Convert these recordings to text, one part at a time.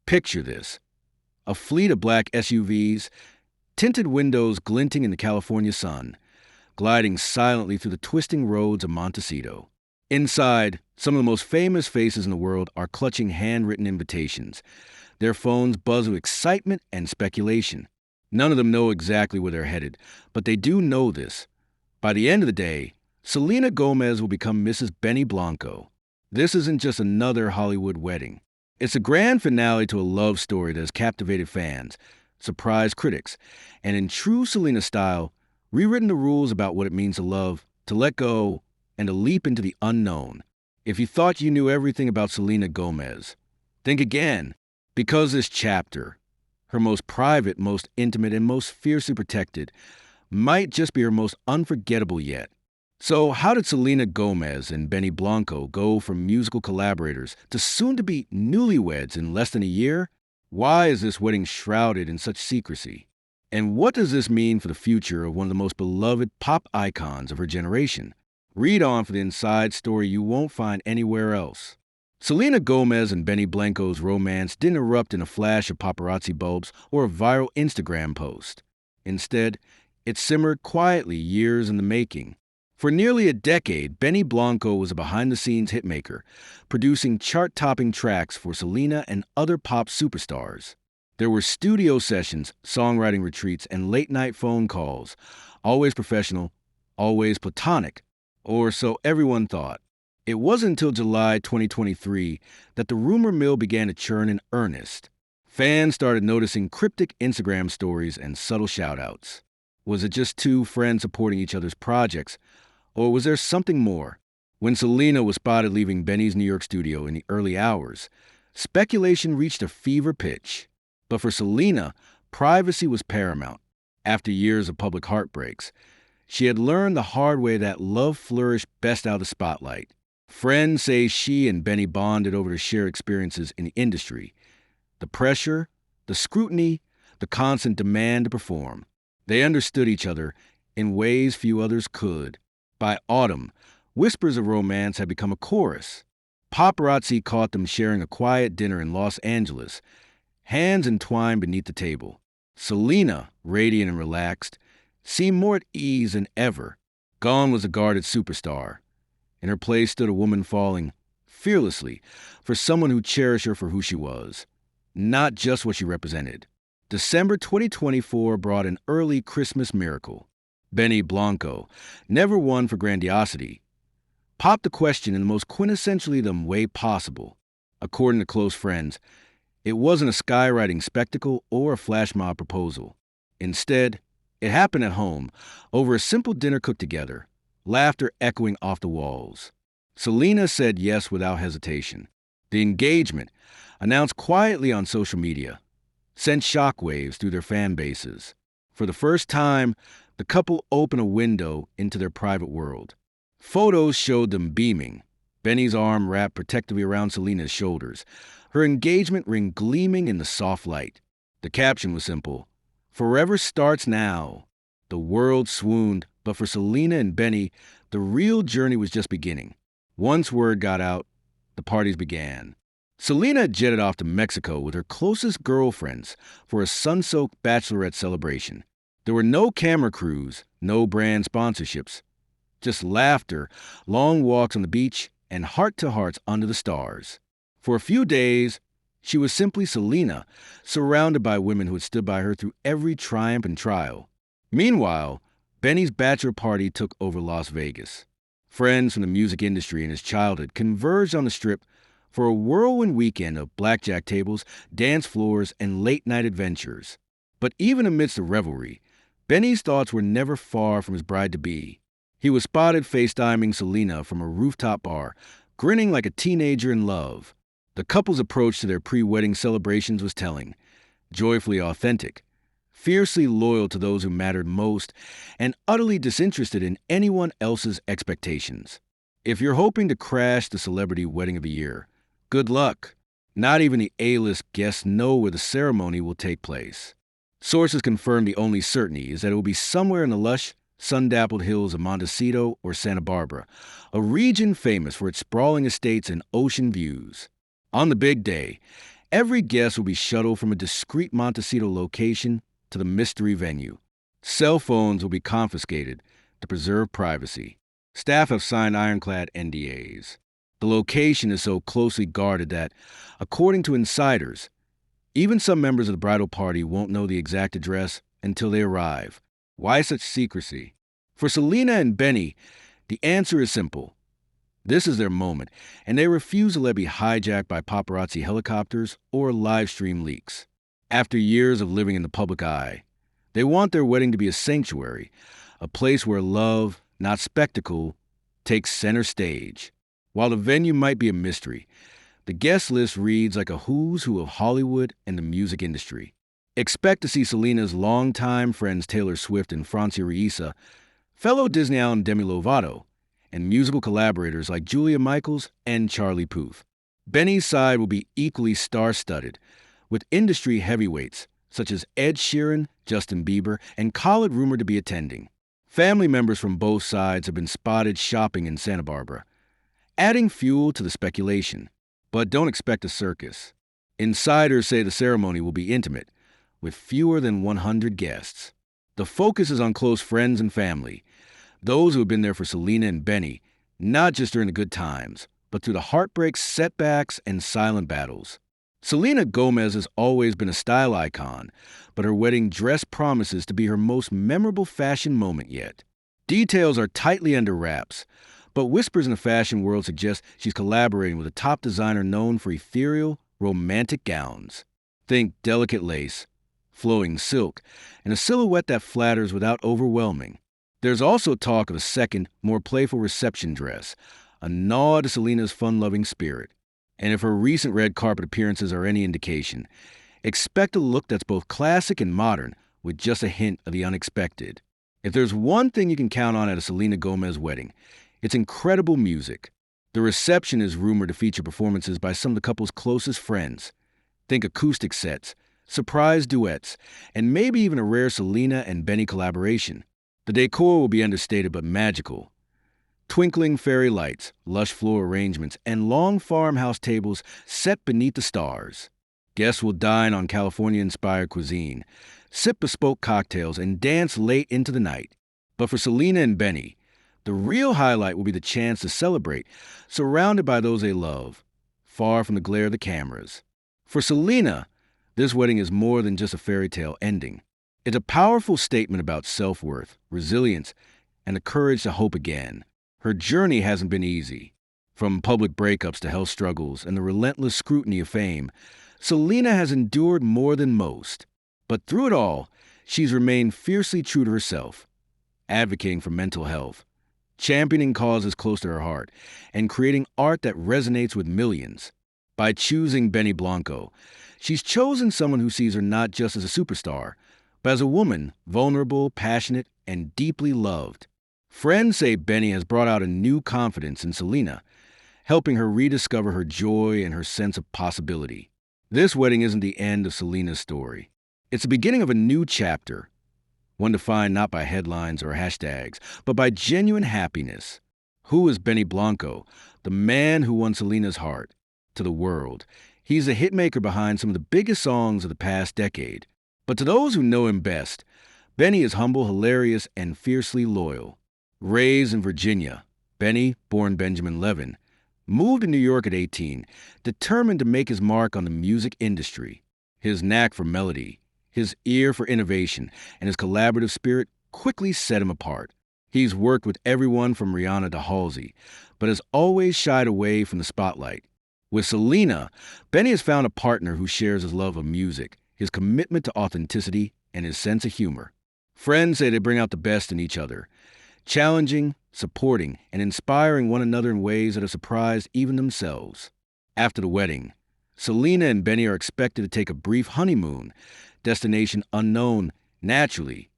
Picture this: a fleet of black SUVs, tinted windows glinting in the California sun, gliding silently through the twisting roads of Montecito. Inside, some of the most famous faces in the world are clutching handwritten invitations. Their phones buzz with excitement and speculation. None of them know exactly where they're headed, but they do know this. By the end of the day, Selena Gomez will become Mrs. Benny Blanco. This isn't just another Hollywood wedding. It's a grand finale to a love story that has captivated fans, surprised critics, and in true Selena style, rewritten the rules about what it means to love, to let go, and to leap into the unknown. If you thought you knew everything about Selena Gomez, think again, because this chapter, her most private, most intimate, and most fiercely protected, might just be her most unforgettable yet. So how did Selena Gomez and Benny Blanco go from musical collaborators to soon-to-be newlyweds in less than a year? Why is this wedding shrouded in such secrecy? And what does this mean for the future of one of the most beloved pop icons of her generation? Read on for the inside story you won't find anywhere else. Selena Gomez and Benny Blanco's romance didn't erupt in a flash of paparazzi bulbs or a viral Instagram post. Instead, it simmered quietly years in the making. For nearly a decade, Benny Blanco was a behind-the-scenes hitmaker, producing chart-topping tracks for Selena and other pop superstars. There were studio sessions, songwriting retreats, and late-night phone calls, always professional, always platonic, or so everyone thought. It wasn't until July 2023 that the rumor mill began to churn in earnest. Fans started noticing cryptic Instagram stories and subtle shout-outs. Was it just two friends supporting each other's projects? Or was there something more? When Selena was spotted leaving Benny's New York studio in the early hours, speculation reached a fever pitch. But for Selena, privacy was paramount. After years of public heartbreaks, she had learned the hard way that love flourished best out of the spotlight. Friends say she and Benny bonded over their shared experiences in the industry. The pressure, the scrutiny, the constant demand to perform. They understood each other in ways few others could. By autumn, whispers of romance had become a chorus. Paparazzi caught them sharing a quiet dinner in Los Angeles, hands entwined beneath the table. Selena, radiant and relaxed, seemed more at ease than ever. Gone was a guarded superstar. In her place stood a woman falling, fearlessly, for someone who cherished her for who she was, not just what she represented. December 2024 brought an early Christmas miracle. Benny Blanco, never one for grandiosity, popped the question in the most quintessentially them way possible. According to close friends, it wasn't a skywriting spectacle or a flash mob proposal. Instead, it happened at home, over a simple dinner cooked together, laughter echoing off the walls. Selena said yes without hesitation. The engagement, announced quietly on social media, sent shockwaves through their fan bases. For the first time, the couple opened a window into their private world. Photos showed them beaming, Benny's arm wrapped protectively around Selena's shoulders, her engagement ring gleaming in the soft light. The caption was simple: "Forever starts now." The world swooned, but for Selena and Benny, the real journey was just beginning. Once word got out, the parties began. Selena jetted off to Mexico with her closest girlfriends for a sun-soaked bachelorette celebration. There were no camera crews, no brand sponsorships, just laughter, long walks on the beach, and heart-to-hearts under the stars. For a few days, she was simply Selena, surrounded by women who had stood by her through every triumph and trial. Meanwhile, Benny's bachelor party took over Las Vegas. Friends from the music industry and his childhood converged on the Strip for a whirlwind weekend of blackjack tables, dance floors, and late-night adventures. But even amidst the revelry, Benny's thoughts were never far from his bride-to-be. He was spotted FaceTiming Selena from a rooftop bar, grinning like a teenager in love. The couple's approach to their pre-wedding celebrations was telling, joyfully authentic, fiercely loyal to those who mattered most, and utterly disinterested in anyone else's expectations. If you're hoping to crash the celebrity wedding of the year, good luck. Not even the A-list guests know where the ceremony will take place. Sources confirm the only certainty is that it will be somewhere in the lush, sun-dappled hills of Montecito or Santa Barbara, a region famous for its sprawling estates and ocean views. On the big day, Every guest will be shuttled from a discreet Montecito location to the mystery venue. Cell phones will be confiscated to preserve privacy. Staff have signed ironclad NDAs. The location is so closely guarded that, according to insiders, even some members of the bridal party won't know the exact address until they arrive. Why such secrecy? For Selena and Benny, the answer is simple. This is their moment, and they refuse to let it be hijacked by paparazzi helicopters or live stream leaks. After years of living in the public eye, they want their wedding to be a sanctuary, a place where love, not spectacle, takes center stage. While the venue might be a mystery, the guest list reads like a who's who of Hollywood and the music industry. Expect to see Selena's longtime friends Taylor Swift and Francia Raisa, fellow Disney alum Demi Lovato, and musical collaborators like Julia Michaels and Charlie Puth. Benny's side will be equally star-studded, with industry heavyweights such as Ed Sheeran, Justin Bieber, and Khalid rumored to be attending. Family members from both sides have been spotted shopping in Santa Barbara, adding fuel to the speculation. But don't expect a circus. Insiders say the ceremony will be intimate, with fewer than 100 guests. The focus is on close friends and family, those who have been there for Selena and Benny, not just during the good times, but through the heartbreaks, setbacks, and silent battles. Selena Gomez has always been a style icon, but her wedding dress promises to be her most memorable fashion moment yet. Details are tightly under wraps, but whispers in the fashion world suggest she's collaborating with a top designer known for ethereal, romantic gowns. Think delicate lace, flowing silk, and a silhouette that flatters without overwhelming. There's also talk of a second, more playful reception dress, a nod to Selena's fun-loving spirit. And if her recent red carpet appearances are any indication, expect a look that's both classic and modern, with just a hint of the unexpected. If there's one thing you can count on at a Selena Gomez wedding, it's incredible music. The reception is rumored to feature performances by some of the couple's closest friends. Think acoustic sets, surprise duets, and maybe even a rare Selena and Benny collaboration. The decor will be understated but magical. Twinkling fairy lights, lush floor arrangements, and long farmhouse tables set beneath the stars. Guests will dine on California-inspired cuisine, sip bespoke cocktails, and dance late into the night. But for Selena and Benny, the real highlight will be the chance to celebrate, surrounded by those they love, far from the glare of the cameras. For Selena, this wedding is more than just a fairy tale ending. It's a powerful statement about self-worth, resilience, and the courage to hope again. Her journey hasn't been easy. From public breakups to health struggles and the relentless scrutiny of fame, Selena has endured more than most. But through it all, she's remained fiercely true to herself, advocating for mental health, championing causes close to her heart, and creating art that resonates with millions. By choosing Benny Blanco, she's chosen someone who sees her not just as a superstar, but as a woman, vulnerable, passionate, and deeply loved. Friends say Benny has brought out a new confidence in Selena, helping her rediscover her joy and her sense of possibility. This wedding isn't the end of Selena's story. It's the beginning of a new chapter, one defined not by headlines or hashtags, but by genuine happiness. Who is Benny Blanco, the man who won Selena's heart? To the world, he's the hitmaker behind some of the biggest songs of the past decade. But to those who know him best, Benny is humble, hilarious, and fiercely loyal. Raised in Virginia, Benny, born Benjamin Levin, moved to New York at 18, determined to make his mark on the music industry. His knack for melody, his ear for innovation, and his collaborative spirit quickly set him apart. He's worked with everyone from Rihanna to Halsey, but has always shied away from the spotlight. With Selena, Benny has found a partner who shares his love of music, his commitment to authenticity, and his sense of humor. Friends say they bring out the best in each other, challenging, supporting, and inspiring one another in ways that have surprised even themselves. After the wedding, Selena and Benny are expected to take a brief honeymoon, destination unknown, naturally,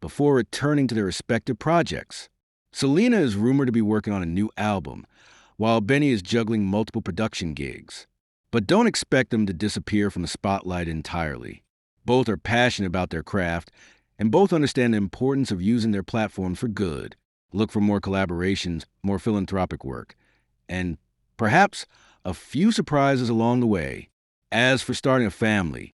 before returning to their respective projects. Selena is rumored to be working on a new album, while Benny is juggling multiple production gigs. But don't expect them to disappear from the spotlight entirely. Both are passionate about their craft, and both understand the importance of using their platforms for good. Look for more collaborations, more philanthropic work, and perhaps a few surprises along the way. As for starting a family,